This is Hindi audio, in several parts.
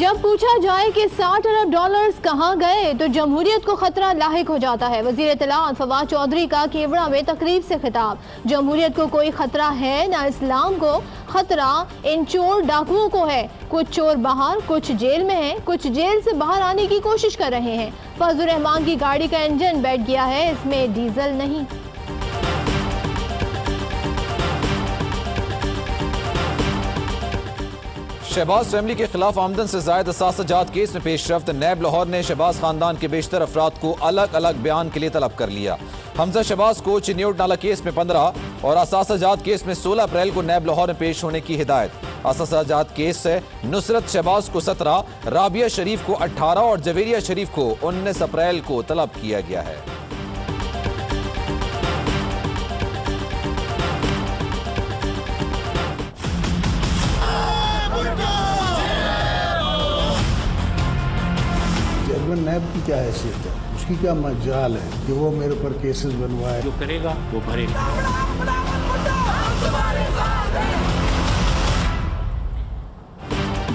जब पूछा जाए कि 60 अरब डॉलर्स कहाँ गए तो जमहूरियत को खतरा लाहिक हो जाता है। वजीर इत्तलात फवाद चौधरी का केवड़ा में तकरीब से खिताब। जमहूरियत को कोई खतरा है ना इस्लाम को, खतरा इन चोर डाकुओं को है। कुछ चोर बाहर, कुछ जेल में हैं, कुछ जेल से बाहर आने की कोशिश कर रहे हैं। फजलुर रहमान की गाड़ी का इंजन बैठ गया है, इसमें डीजल नहीं। शहबाज फैमिली के खिलाफ आमदन से जायद असासाजात केस में पेशरफ्त। नैब लाहौर ने शहबाज खानदान के बेशतर अफराद को अलग अलग बयान के लिए तलब कर लिया। हमजा शहबाज को चिन्योट नाला केस में 15 और असासाजात केस में 16 अप्रैल को नैब लाहौर में पेश होने की हिदायत। असासाजात केस से नुसरत शहबाज को 17, राबिया शरीफ को 18 और जवेरिया शरीफ को 19 अप्रैल को तलब किया गया है। नैब की क्या हैसियत है, उसकी क्या मजाल है कि वो मेरे पर केसेस बनवाए। जो करेगा वो भरेगा।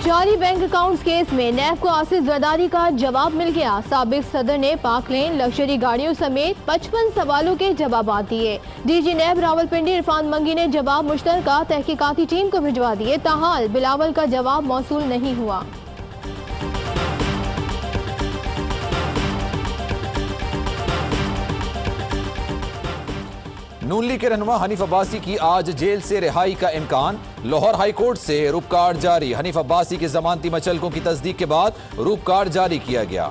जारी बैंक अकाउंट्स केस में नैब को आसिफ जरदारी का जवाब मिल गया। साबिक सदर ने पाक लेन, लग्जरी गाड़ियों समेत 55 सवालों के जवाब दिए। डीजी नैब रावलपिंडी इरफान मंगी ने जवाब मुश्तरका तहकीकाती टीम को भिजवा दिए। ताहाल बिलावल का जवाब मौसूल नहीं हुआ। नून लीग के रहनुमा हनीफ अब्बासी की आज जेल से रिहाई का इम्कान। लाहौर हाई कोर्ट से रूप कार्ड जारी। हनीफ अब्बासी की जमानती मचलकों की तस्दीक के बाद रूप कार्ड जारी किया गया।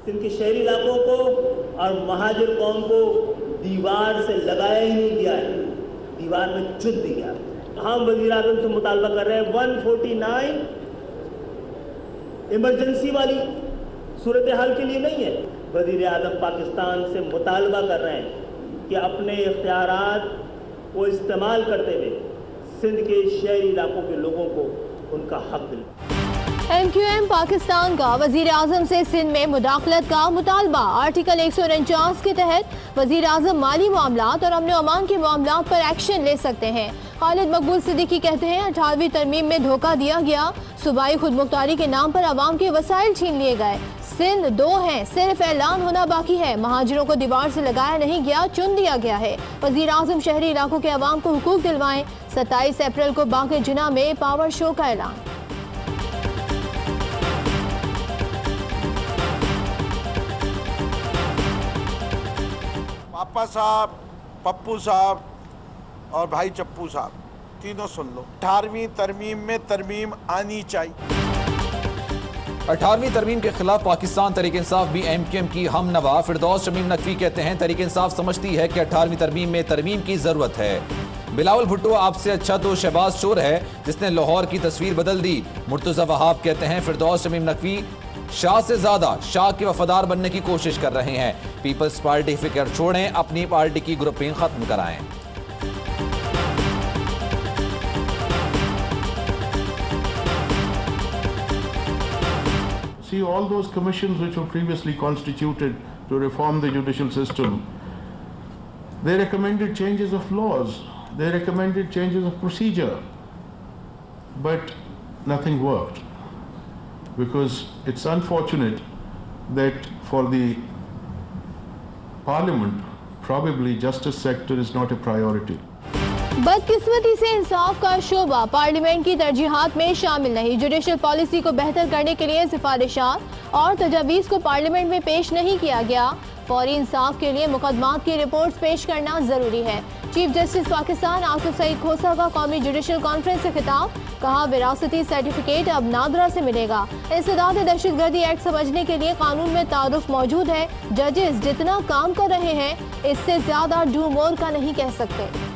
सिंध के शहरी इलाकों को और महाजिर कौम को दीवार से लगाया ही नहीं गया है, दीवार में चुन दिया। हम वजीर आजम से मुतालबा कर रहे हैं 149 इमरजेंसी वाली सूरत हाल के लिए नहीं है। वजीर आजम पाकिस्तान से मुतालबा कर रहे हैं कि अपने इख्तियारात को इस्तेमाल करते हुए सिंध के शहरी इलाकों के लोगों को उनका हक दिलाएं। MQM पाकिस्तान का वजीर आजम से सिंध में मुदाखलत का मुतालबा। आर्टिकल 149 के तहत वजीर आजम माली मामलात और अमन अमान के मामलात पर एक्शन ले सकते हैं। खालिद मकबूल सिद्दीकी कहते हैं 18वीं तरमीम में धोखा दिया गया। सूबाई खुद मुख्तारी के नाम पर अवाम के वसाइल छीन लिए गए। सिंध 2 हैं, सिर्फ ऐलान होना बाकी है। महाजिरों को दीवार से लगाया नहीं गया, चुन दिया गया है। वजीर आजम शहरी इलाकों के अवाम को हुकूक दिलवाएं। 27 अप्रैल को बाक़ी जिना में पावर शो का ऐलान। पापा साहब, पप्पू साहब और भाई चप्पू साहब तीनों सुन लो, 18वीं तरमीम में तरमीम आनी चाहिए। 18वीं तरमीम के खिलाफ पाकिस्तान तहरीक इंसाफ भी MQM की हम नवा। फिरदौस शमीम नकवी कहते हैं तहरीक इंसाफ समझती है कि 18वीं तरमीम में तरमीम की जरूरत है। बिलावल भुट्टो आपसे अच्छा तो शहबाज चोर है जिसने लाहौर की तस्वीर बदल दी। मुर्तजा वहाब कहते हैं फिरदौस शमीम नकवी शाह से ज्यादा शाह के वफादार बनने की कोशिश कर रहे हैं। पीपल्स पार्टी फिक्र छोड़ें, अपनी पार्टी की ग्रुपिंग खत्म कराएं। See, all those commissions which were previously constituted to reform the judicial system, they recommended changes of laws, they recommended changes of procedure, but nothing worked, because it's unfortunate that for the parliament, probably justice sector is not a priority. बदकिस्मती से इंसाफ का शोबा पार्लियामेंट की तरजीहात में शामिल नहीं। जुडिशल पॉलिसी को बेहतर करने के लिए सिफारिशात और तजावीज़ को पार्लियामेंट में पेश नहीं किया गया। फौरी इंसाफ के लिए मुकदमात की रिपोर्ट्स पेश करना जरूरी है। चीफ जस्टिस पाकिस्तान आसिफ सईद खोसा का कौमी जुडिशल कॉन्फ्रेंस से खिताब। कहा विरासती सर्टिफिकेट अब नादरा से मिलेगा। इंसदाद दहशतगर्दी एक्ट समझने के लिए कानून में तारुफ मौजूद है। जजेस जितना काम कर रहे हैं इससे ज्यादा डू मोर का नहीं कह सकते।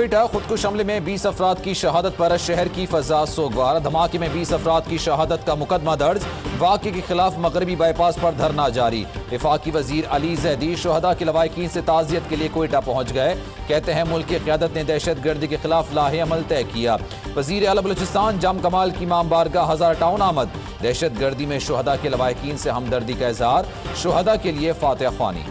कोयटा खुदकुश हमले में 20 अफराद की शहादत पर शहर की फजा सोगवार। धमाके में 20 अफराद की शहादत का मुकदमा दर्ज। वाक़े के खिलाफ मगरबी बाईपास पर धरना जारी। वफाकी वजीर अली जैदी शहदा के लवाहिकीन से ताज़ियत के लिए कोयटा पहुंच गए। कहते हैं मुल्क की क़यादत ने दहशत गर्दी के खिलाफ लाहे अमल तय किया। वजीर आला बलूचिस्तान जाम कमाल की इमाम बारगाह हज़ार टाउन आमद। दहशत गर्दी में शहदा के लवाहिकीन से हमदर्दी का इजहार। शहदा के लिए फातिहा ख्वानी।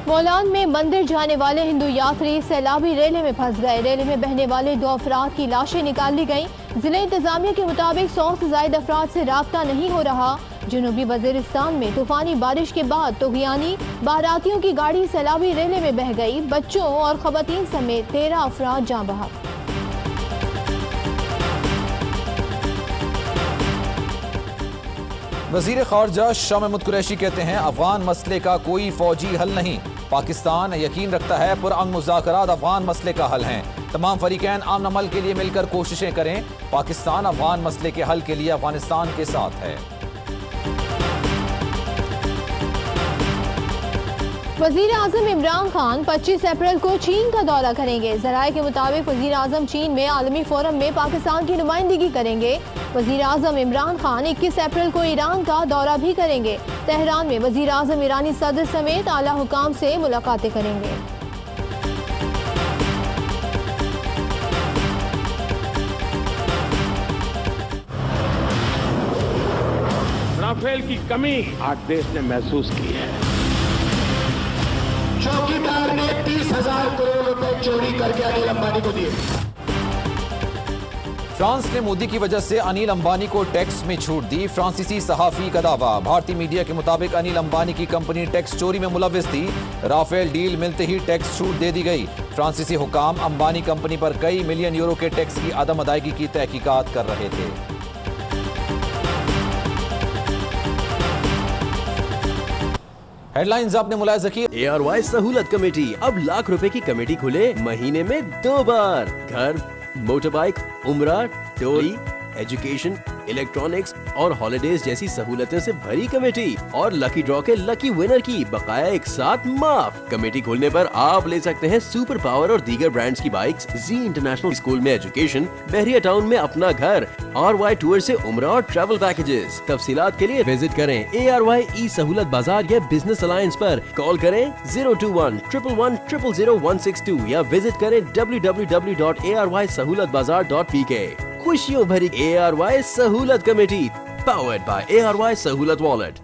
मौलान में मंदिर जाने वाले हिंदू यात्री सैलाबी रेले में फंस गए। रेले में बहने वाले 2 अफराद की लाशें निकाल ली गईं। जिले इंतजामिया के मुताबिक 100 से ज्यादा अफराद से राब्ता नहीं हो रहा। जनूबी वजीरिस्तान में तूफानी बारिश के बाद तुगयानी बारातियों की गाड़ी सैलाबी रेले में बह गई। बच्चों और खवातीन समेत 13 अफराद जाँ बहक। वजीर खारजा शाह महमूद कुरैशी कहते हैं अफगान मसले का कोई फौजी हल नहीं। पाकिस्तान यकीन रखता है पुरअमन मुज़ाकरात अफगान मसले का हल हैं। तमाम फरीकैन अमन अमल के लिए मिलकर कोशिशें करें। पाकिस्तान अफगान मसले के हल के लिए अफगानिस्तान के साथ है। वजीर आजम इमरान खान 25 अप्रैल को चीन का दौरा करेंगे। जराये के मुताबिक वजीर आजम चीन में आलमी फोरम में पाकिस्तान की नुमाइंदगी करेंगे। वजीर आजम इमरान खान 21 अप्रैल को ईरान का दौरा भी करेंगे। तेहरान में वजीर आजम ईरानी सदर समेत आला हुकाम से मुलाकातें करेंगे। राफेल की कमी आज देश ने महसूस की है। चौकीदार ने 30,000 करोड़ रुपए चोरी करके अनिल अंबानी को दिए। फ्रांस ने मोदी की वजह से अनिल अंबानी को टैक्स में छूट दी। फ्रांसीसी सहाफी का दावा। भारतीय मीडिया के मुताबिक अनिल अंबानी की कंपनी टैक्स चोरी में मुलविस थी। राफेल डील मिलते ही टैक्स छूट दे दी गई। फ्रांसीसी हुकाम अंबानी कंपनी पर कई मिलियन यूरो के टैक्स की अदम अदायगी की तहकीकात कर रहे थे। हेडलाइंस आपने मुलाहिजा की। ARY सहूलत कमेटी अब लाख रुपए की कमेटी खुले महीने में 2 बार। घर, मोटरबाइक, उम्रा, टोली, एजुकेशन, इलेक्ट्रॉनिक्स और हॉलिडेज जैसी सहूलतें से भरी कमेटी और लकी ड्रॉ के लकी विनर की बकाया एक साथ माफ। कमेटी खोलने पर आप ले सकते हैं सुपर पावर और दीगर ब्रांड्स की बाइक्स, जी इंटरनेशनल स्कूल में एजुकेशन, बहरिया टाउन में अपना घर, RY टूर से उम्रा और ट्रैवल पैकेजेस। तफसीलात के लिए विजिट करें ARY ई सहूलत बाजार या बिजनेस अलायंस पर। कॉल करें 021-111-000-162 या विजिट करें www.arysahoolatbazaar.pk। खुशियों भरी ARY सहूलत कमेटी, पावर्ड बाय ARY सहूलत वॉलेट।